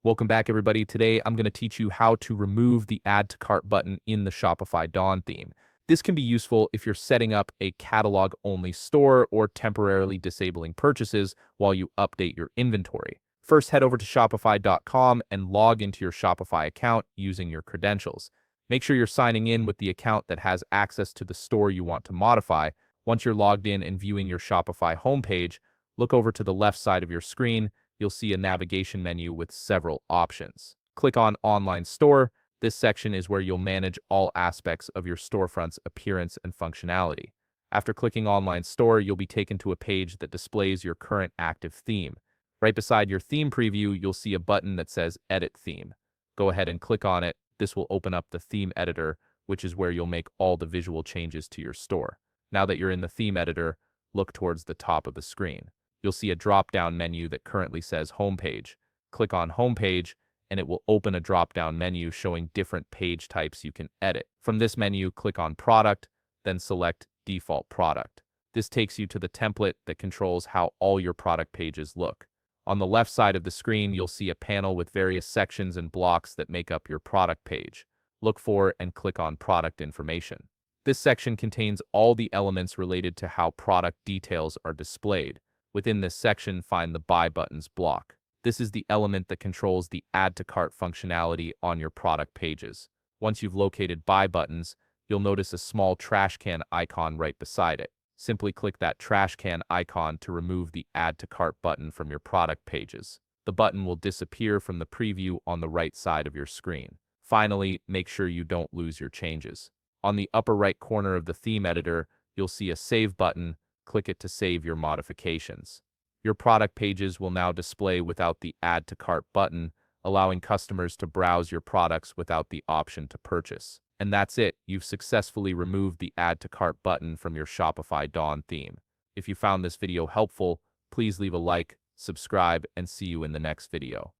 Welcome back, everybody. Today, I'm going to teach you how to remove the Add to Cart button in the Shopify Dawn theme. This can be useful if you're setting up a catalog-only store or temporarily disabling purchases while you update your inventory. First, head over to Shopify.com and log into your Shopify account using your credentials. Make sure you're signing in with the account that has access to the store you want to modify. Once you're logged in and viewing your Shopify homepage, look over to the left side of your screen. You'll see a navigation menu with several options. Click on Online Store. This section is where you'll manage all aspects of your storefront's appearance and functionality. After clicking Online Store, you'll be taken to a page that displays your current active theme. Right beside your theme preview, you'll see a button that says Edit Theme. Go ahead and click on it. This will open up the theme editor, which is where you'll make all the visual changes to your store. Now that you're in the theme editor, look towards the top of the screen. You'll see a drop-down menu that currently says Homepage. Click on Homepage, and it will open a drop-down menu showing different page types you can edit. From this menu, click on Product, then select Default Product. This takes you to the template that controls how all your product pages look. On the left side of the screen, you'll see a panel with various sections and blocks that make up your product page. Look for and click on Product Information. This section contains all the elements related to how product details are displayed. Within this section, find the Buy Buttons block. This is the element that controls the Add to Cart functionality on your product pages. Once you've located Buy Buttons, you'll notice a small trash can icon right beside it. Simply click that trash can icon to remove the Add to Cart button from your product pages. The button will disappear from the preview on the right side of your screen. Finally, make sure you don't lose your changes. On the upper right corner of the theme editor, you'll see a Save button. Click it to save your modifications. Your product pages will now display without the Add to Cart button, allowing customers to browse your products without the option to purchase. And that's it. You've successfully removed the Add to Cart button from your Shopify Dawn theme. If you found this video helpful, please leave a like, subscribe, and see you in the next video.